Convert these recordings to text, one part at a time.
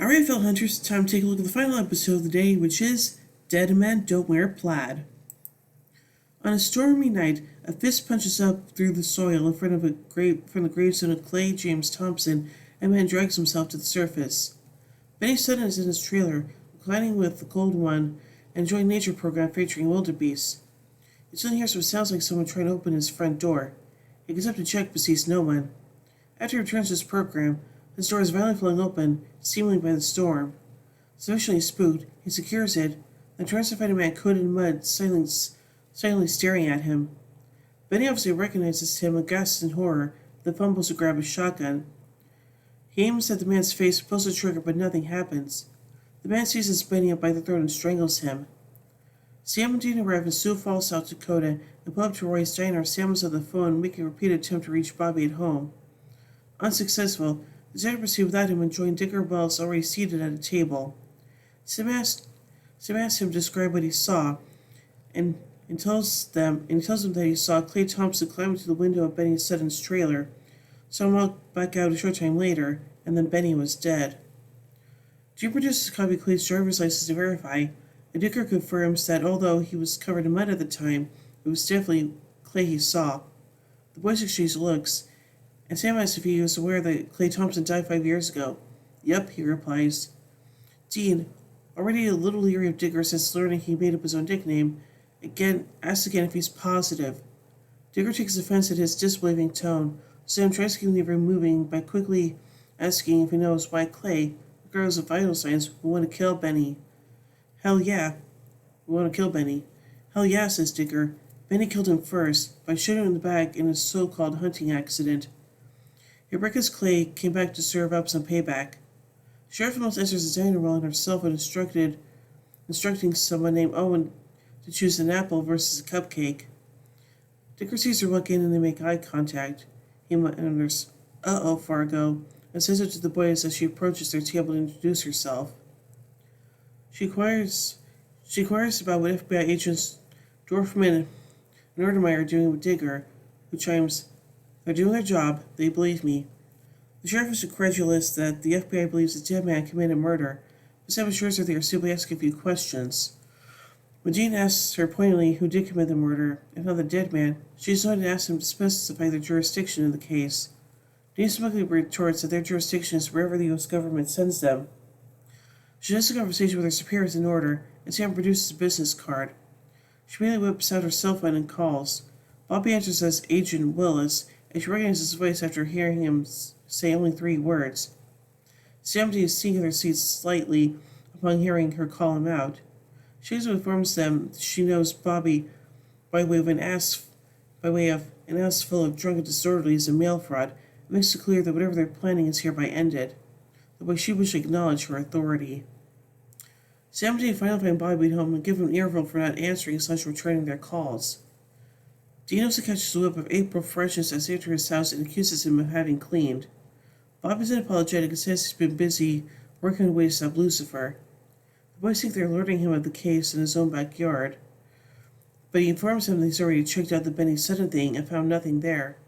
Alright, fellow hunters, time to take a look at the final episode of the day, which is Dead Men Don't Wear Plaid. On a stormy night, a fist punches up through the soil in front of the gravestone of Clay James Thompson, and a man drags himself to the surface. Benny Sutton is in his trailer, reclining with the Cold One, and enjoying nature program featuring wildebeest. He suddenly hears what sounds like someone trying to open his front door. He goes up to check but sees no one. After he returns to his program, his door is violently flung open, seemingly by the storm. Sufficiently spooked, he secures it, then tries to find a man coated in mud, silently staring at him. Benny obviously recognizes him, aghast in horror, then fumbles to grab his shotgun. He aims at the man's face, pulls the trigger, but nothing happens. The man seizes Benny up by the throat and strangles him. Sam and Dean arrive in Sioux Falls, South Dakota, and pull up to Roy's diner. Sam is on the phone, making a repeated attempt to reach Bobby at home. Unsuccessful, the detective proceeds without him and joins Digger Wells already seated at a table. Sam asks him to describe what he saw, and tells them that he saw Clay Thompson climb into the window of Benny Sutton's trailer, saw him walk back out a short time later, and then Benny was dead. Jim produces a copy of Clay's driver's license to verify, and Dicker confirms that although he was covered in mud at the time, it was definitely Clay he saw. The boys exchange looks, and Sam asks if he was aware that Clay Thompson died 5 years ago. Yep, he replies. Dean, already a little leery of Digger since learning he made up his own nickname, asks again if he's positive. Digger takes offense at his disbelieving tone. Sam tries to keep him from moving by quickly asking if he knows why Clay, regardless of vital signs, would want to kill Benny. Hell yeah, we want to kill Benny. Hell yeah, says Digger. Benny killed him first, by shooting him in the back in a so-called hunting accident. Rebecca's Clay came back to serve up some payback. Sheriff Mills enters the dining room and herself and instructing someone named Owen to choose an apple versus a cupcake. Dicker sees her walk in and they make eye contact. He mutters, "Uh-oh, Fargo," and says it to the boys as she approaches their table to introduce herself. She inquires about what FBI agents Dorfman and Nordemeyer are doing with Digger, who chimes, "They're doing their job, they believe me." The sheriff is incredulous that the FBI believes the dead man committed murder, but Sam assures her they are simply asking a few questions. When Jean asks her pointedly who did commit the murder, if not the dead man, she is not to ask them to specify their jurisdiction in the case. Jean smugly retorts that their jurisdiction is wherever the U.S. government sends them. She has a conversation with her superiors in order, and Sam produces a business card. She immediately whips out her cell phone and calls. Bobby answers as Agent Willis, and she recognizes his voice after hearing him say only 3 words. Sam is sinking their seats slightly upon hearing her call him out. She also informs them she knows Bobby by way of an ass full of drunken disorderlies and mail fraud, and makes it clear that whatever they're planning is hereby ended. The way she wishes to acknowledge her authority. Sam and Dean finally find Bobby at home and give him an earful for not answering / returning their calls. Dean also catches the whip of April freshness as they enter his house and accuses him of having cleaned. Bob is unapologetic and says he's been busy working on a way to stop Lucifer. The boys think they're alerting him of the case in his own backyard, but he informs them that he's already checked out the Benny Sutton thing and found nothing there.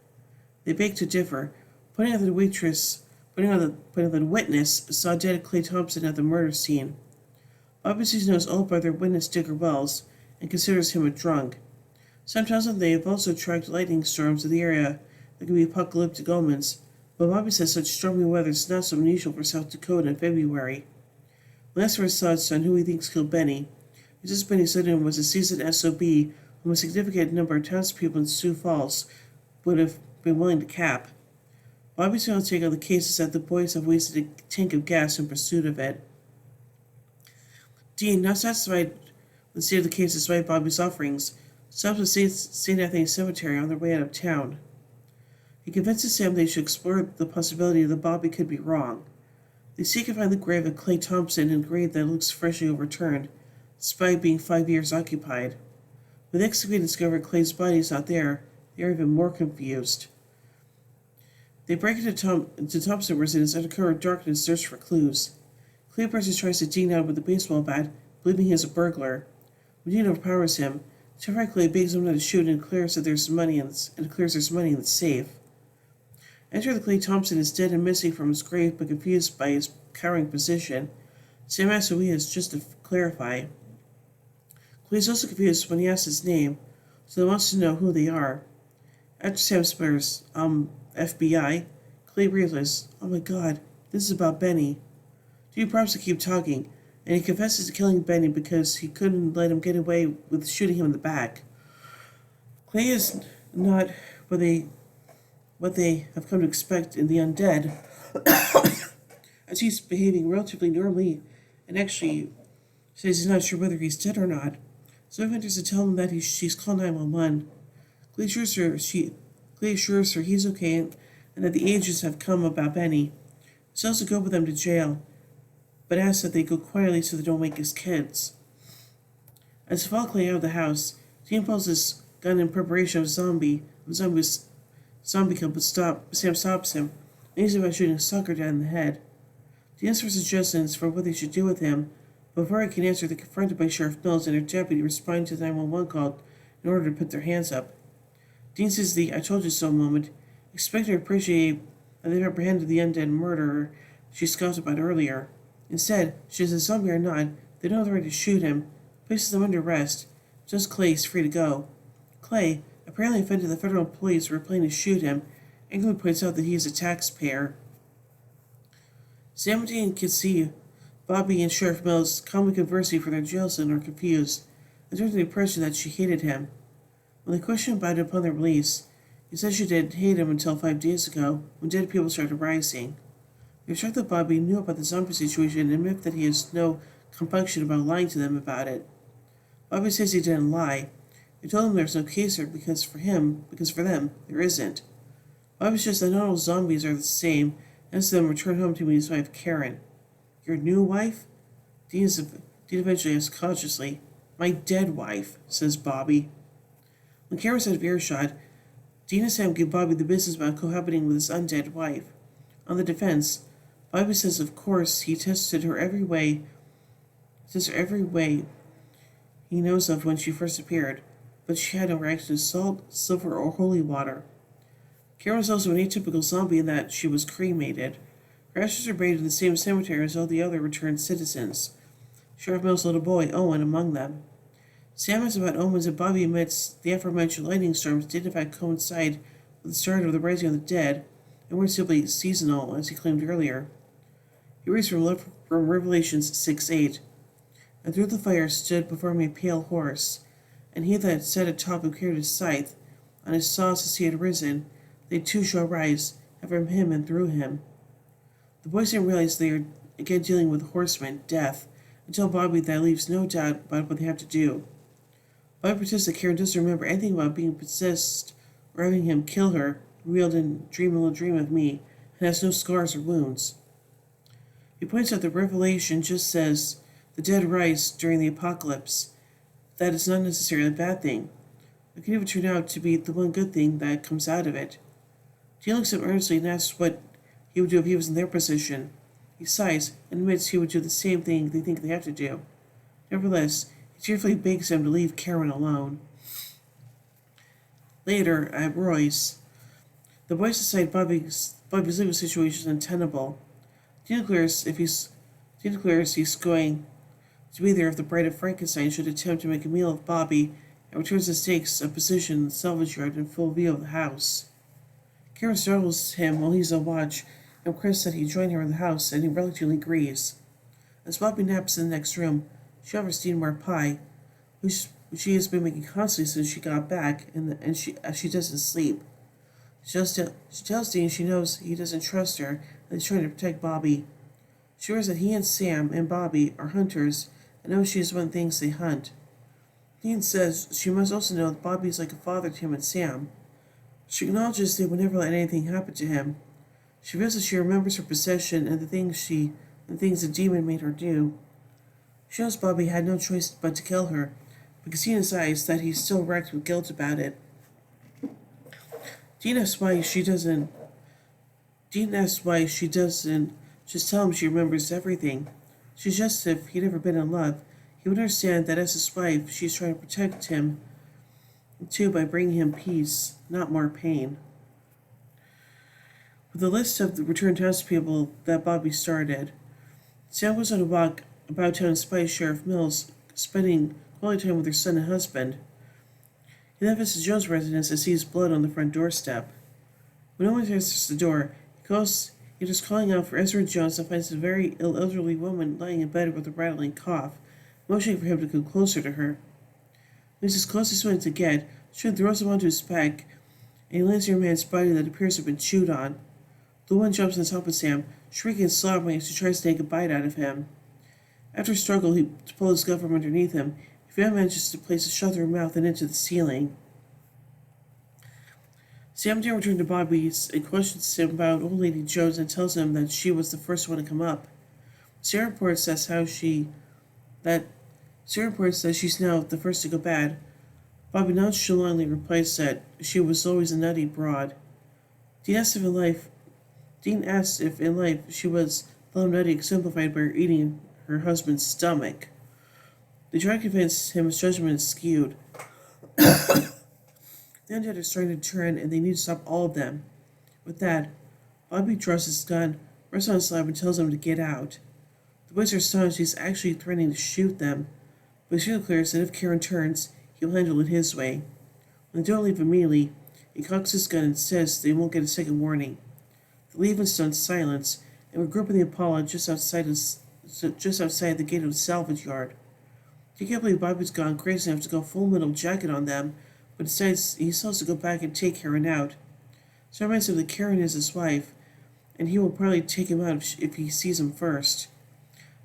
They beg to differ, pointing out that the witness saw dead Clay Thompson at the murder scene. Bob sees knows all about their witness Digger Wells and considers him a drunk. Some tells them they have also tracked lightning storms in the area that can be apocalyptic omens, but Bobby says such stormy weather is not so unusual for South Dakota in February. Last for his thoughts on who he thinks killed Benny. He says Benny Sutton was a seasoned SOB whom a significant number of townspeople in Sioux Falls would have been willing to cap. Bobby's final take on the case is that the boys have wasted a tank of gas in pursuit of it. Dean, not satisfied with the state of the case despite Bobby's offerings, stops at St. Anthony Cemetery on their way out of town. He convinces Sam they should explore the possibility that Bobby could be wrong. They seek and find the grave of Clay Thompson in a grave that looks freshly overturned, despite being 5 years occupied. When they excavate and discover Clay's body is not there, they are even more confused. They break into Thompson's residence under cover of darkness and search for clues. Clay tries to Dean out with a baseball bat, believing he is a burglar. When Dean overpowers him, terrified Clay begs him not to shoot and declares there's money in the safe. Enter the Clay Thompson is dead and missing from his grave but confused by his cowering position. Sam asks who he is just to clarify. Clay is also confused when he asks his name, so he wants to know who they are. After Sam swears, FBI, Clay realizes, oh my god, this is about Benny. Dude prompts to keep talking, and he confesses to killing Benny because he couldn't let him get away with shooting him in the back. Clay is not what they have come to expect in the undead, as he's behaving relatively normally and actually says he's not sure whether he's dead or not. So he enters to tell him that she's called 911. Clay assures her he's okay and that the agents have come about Benny. He tells to go with them to jail, but asks that they go quietly so they don't wake his kids. As they follow Clay out of the house, Dean pulls his gun in preparation of zombie kill, but Sam stops him, and he's about shooting a soccer dad in the head. Dean asks for suggestions for what they should do with him. Before I can answer, they're confronted by Sheriff Mills and her deputy responding to the 911 call in order to put their hands up. Dean says the I told you so moment, expecting to appreciate that they've apprehended the undead murderer she scoffed about earlier. Instead, she says zombie or not, they don't have the right to shoot him, places them under arrest. Just Clay is free to go. Clay, apparently offended the federal employees who were planning to shoot him, angrily points out that he is a taxpayer. Sam and Dean can see Bobby and Sheriff Mills calmly conversing for their jail cell and are confused, and under the impression that she hated him. When they question him about it upon their release, he says she didn't hate him until 5 days ago, when dead people started rising. They're shocked that Bobby knew about the zombie situation and admit that he has no compunction about lying to them about it. Bobby says he didn't lie. He told them there's no case here because for them, there isn't. Bobby says that not all zombies are the same, and asks them to return home to meet his wife, Karen. Your new wife? Dean eventually asks cautiously. My dead wife, says Bobby. When Karen's out of earshot, Dean and Sam give Bobby the business about cohabiting with his undead wife. On the defense, Bobby says of course he tested her every way he knows of when she first appeared, but she had no reaction to salt, silver, or holy water. Karen was also an atypical zombie in that she was cremated. Her ashes are buried in the same cemetery as all the other returned citizens, Sheriff Mills' little boy, Owen, among them. Sam asks about omens, and Bobby admits the aforementioned lightning storms did in fact coincide with the start of the rising of the dead, and weren't simply seasonal, as he claimed earlier. He reads from Revelations 6:8. And through the fire stood before me a pale horse, and he that sat atop him carried his scythe. On his saws as he had risen, they too shall rise, and from him and through him. The boys didn't realize they are again dealing with horsemen, death, until Bobby that leaves no doubt about what they have to do. Bobby protests that Karen doesn't remember anything about being possessed or having him kill her, reeled and dream a little dream of me, and has no scars or wounds. He points out that Revelation just says the dead rise during the apocalypse. That is not necessarily a bad thing. It could even turn out to be the one good thing that comes out of it. Dean looks at him earnestly and asks what he would do if he was in their position. He sighs and admits he would do the same thing they think they have to do. Nevertheless, he cheerfully begs them to leave Karen alone. Later, at Roy's, the boys decide Bobby's legal situation is untenable. Dean declares he's going to be there if the Bride of Frankenstein should attempt to make a meal of Bobby, and returns the stakes a position in the salvage yard in full view of the house. Karen startles him while he's on watch, and requests that he join her in the house, and he reluctantly agrees. As Bobby naps in the next room, she offers Dean more pie, which she has been making constantly since she got back, as she doesn't sleep. She tells Dean she knows he doesn't trust her, and is trying to protect Bobby. She worries that he and Sam and Bobby are hunters, and knows she is one of the things they hunt. Dean says she must also know that Bobby is like a father to him and Sam. She acknowledges they would never let anything happen to him. She feels that she remembers her possession and the things the demon made her do. She knows Bobby had no choice but to kill her, but can see in his eyes that he's still wrecked with guilt about it. Dean asks why she doesn't just tell him she remembers everything. She suggests if he'd ever been in love, he would understand that as his wife, she's trying to protect him, too, by bringing him peace, not more pain. With a list of the returned townspeople that Bobby started, Sam was on a walk about town in spite of Sheriff Mills, spending quality time with her son and husband. He then visits Joe's residence and sees blood on the front doorstep. When no one answers the door, he goes calling out for Ezra Jones and finds a very ill elderly woman lying in bed with a rattling cough, motioning for him to come closer to her. When he's as close as he wanted to get, Sean throws him onto his back, and he lands near a man's body that appears to have been chewed on. The woman jumps on top of Sam, shrieking and slobbering as she tries to take a bite out of him. After a struggle to pull his gun from underneath him, he finally manages to place a shot through her mouth and into the ceiling. Sam then returns to Bobby's and questions him about old lady Jones and tells him that she was the first one to come up. Sarah reports that she's now the first to go bad. Bobby nonchalantly replies that she was always a nutty broad. Dean asks if in life she was the nutty exemplified by her eating her husband's stomach. They try to convince him his judgment is skewed. The undead are starting to turn, and they need to stop all of them. With that, Bobby draws his gun, rests on his slab, and tells them to get out. The boys are astonished he's actually threatening to shoot them, but it's really clear that if Karen turns, he'll handle it his way. When they don't leave immediately, he cocks his gun and says they won't get a second warning. They leave in stunned silence, and regroup in the Apollo just outside the gate of the salvage yard. He can't believe Bobby's gone crazy enough to go full metal jacket on them, but decides he still has to go back and take Karen out. So it reminds him that Karen is his wife, and he will probably take him out if he sees him first.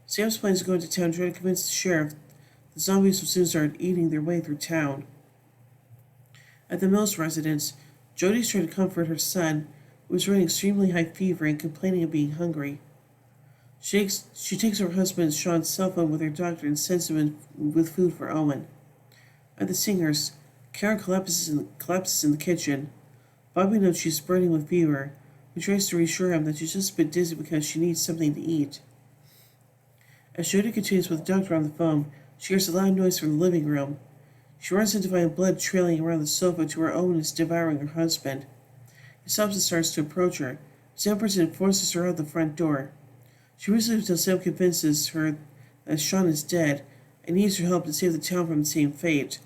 Sam's plans to go into town trying to convince the sheriff the zombies will soon start eating their way through town. At the Mills residence, Jody's trying to comfort her son, who is running extremely high fever and complaining of being hungry. She takes her husband Sean's cell phone with her doctor and sends him with food for Owen. At the Singers, Karen collapses in the kitchen. Bobby knows she's burning with fever, but tries to reassure him that she's just a bit dizzy because she needs something to eat. As Jody continues with the doctor on the phone, she hears a loud noise from the living room. She runs in to find blood trailing around the sofa to where Owen is devouring her husband. He stops and starts to approach her. Sam Person forces her out the front door. She reaches until Sam convinces her that Sean is dead and needs her help to save the town from the same fate.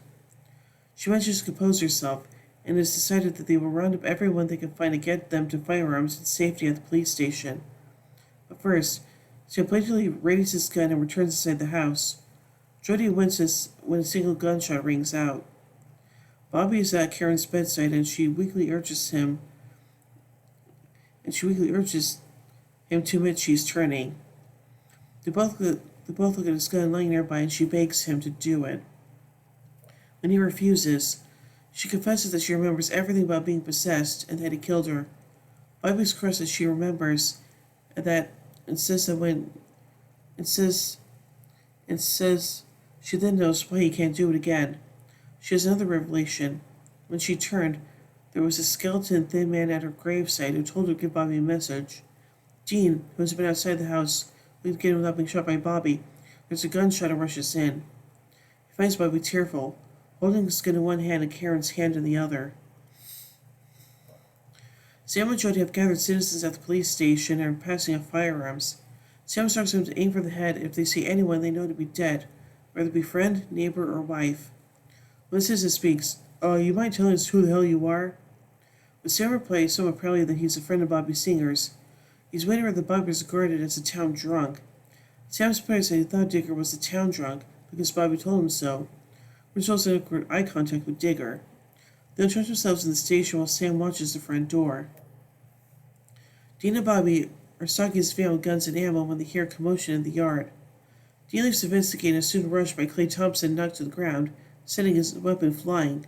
She manages to compose herself, and has decided that they will round up everyone they can find to get them to firearms and safety at the police station. But first, Sam playfully readies his gun and returns inside the house. Jody winces when a single gunshot rings out. Bobby is at Karen's bedside, and she weakly urges him to admit she's turning. They both look at his gun lying nearby, and she begs him to do it. When he refuses, she confesses that she remembers everything about being possessed and that he killed her. Bobby's crushed that she remembers that and says she then knows why he can't do it again. She has another revelation. When she turned, there was a skeleton thin man at her gravesite who told her to give Bobby a message. Dean, who has been outside the house, leaves again without being shot by Bobby. There's a gunshot and rushes in. He finds Bobby tearful, holding his gun in one hand and Karen's hand in the other. Sam and Jody have gathered citizens at the police station and are passing out firearms. Sam instructs them to aim for the head if they see anyone they know to be dead, whether it be friend, neighbor, or wife. One citizen speaks, you mind telling us who the hell you are? But Sam replies somewhat proudly that he's a friend of Bobby Singer's. He's wondering whether Bobby is regarded as a town drunk. Sam surprised that he thought Digger was a town drunk because Bobby told him so, which also awkward eye contact with Digger. They entrench themselves in the station while Sam watches the front door. Dean and Bobby are stocking his van with guns and ammo when they hear a commotion in the yard. Dean leaves to investigate and is soon rushed by Clay Thompson, knocked to the ground, sending his weapon flying.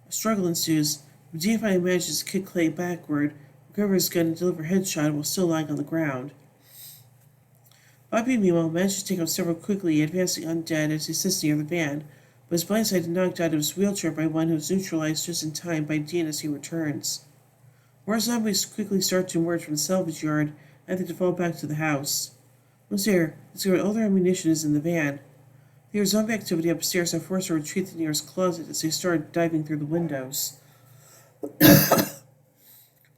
A struggle ensues, but Dean finally manages to kick Clay backward, recover his gun, and deliver a headshot while still lying on the ground. Bobby, meanwhile, manages to take out several quickly, advancing undead as he sits near the van, but is blindsided and knocked out of his wheelchair by one who is neutralized just in time by Dean as he returns. More zombies quickly start to emerge from the salvage yard, and they to fall back to the house. Once there, they discover all their ammunition is in the van. They hear zombie activity upstairs and force to retreat to the nearest closet as they start diving through the windows.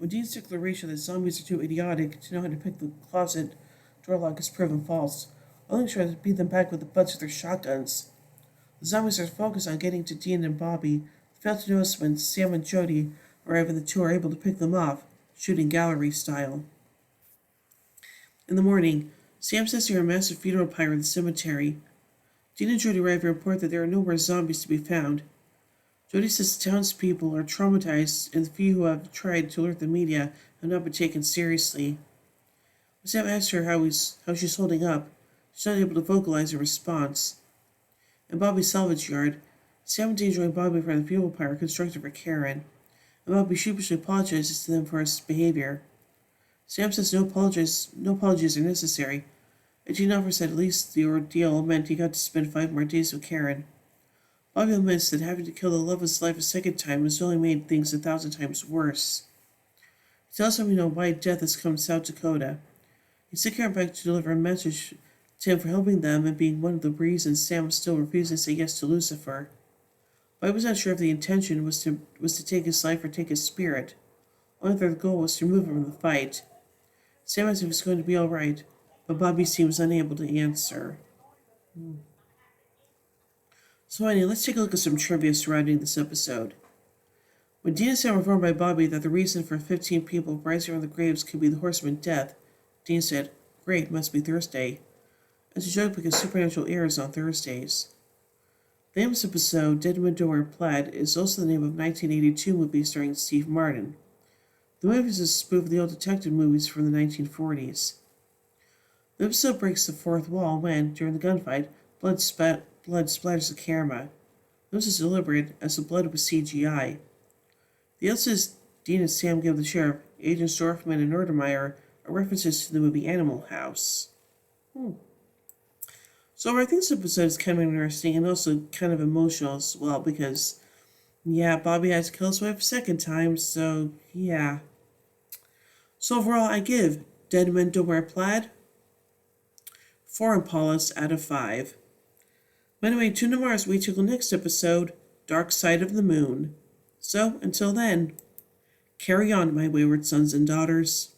When Dean's declaration that zombies are too idiotic to know how to pick the closet door lock is proven false, only tries to beat them back with the butts of their shotguns. The zombies are focused on getting to Dean and Bobby, fail to notice when Sam and Jody arrive and the two are able to pick them off, shooting gallery style. In the morning, Sam says to hear a massive funeral pyre in the cemetery. Dean and Jody arrive and report that there are no more zombies to be found. Jody says the townspeople are traumatized, and the few who have tried to alert the media have not been taken seriously. When Sam asks her how she's holding up, she's not able to vocalize a response. In Bobby's salvage yard, Sam and Dean join Bobby from the funeral pyre constructed for Karen, and Bobby sheepishly apologizes to them for his behavior. Sam says no apologies are necessary, and Dean offers that at least the ordeal meant he got to spend 5 more days with Karen. Bobby admits that having to kill the love of his life a second time has only made things 1,000 times worse. He tells him why death has come to South Dakota. He sent Karen back to deliver a message to him for helping them and being one of the reasons Sam was still refusing to say yes to Lucifer. Bobby was not sure if the intention was to take his life or take his spirit. Only that the goal was to remove him from the fight. Sam asked if he was going to be alright, but Bobby seems unable to answer. So anyway, let's take a look at some trivia surrounding this episode. When Dean and Sam were informed by Bobby that the reason for 15 people rising from the graves could be the horseman death, Dean said, "Great, must be Thursday," as a joke because Supernatural airs on Thursdays. The name of this episode, Dead Men Don't Wear Plaid, is also the name of a 1982 movie starring Steve Martin. The movie is a spoof of the old detective movies from the 1940s. The episode breaks the fourth wall when, during the gunfight, blood splatters the camera. This is deliberate, as the blood was CGI. The answers Dean and Sam give the sheriff, Agents Dorfman and Nordermeyer, are references to the movie Animal House. So I think this episode is kind of interesting and also kind of emotional as well because, Bobby had to kill his wife a second time, so yeah. So overall, I give Dead Men Don't Wear Plaid 4 Impalas out of 5. By the way, tune in tomorrow as we take the next episode, Dark Side of the Moon. So, until then, carry on, my wayward sons and daughters.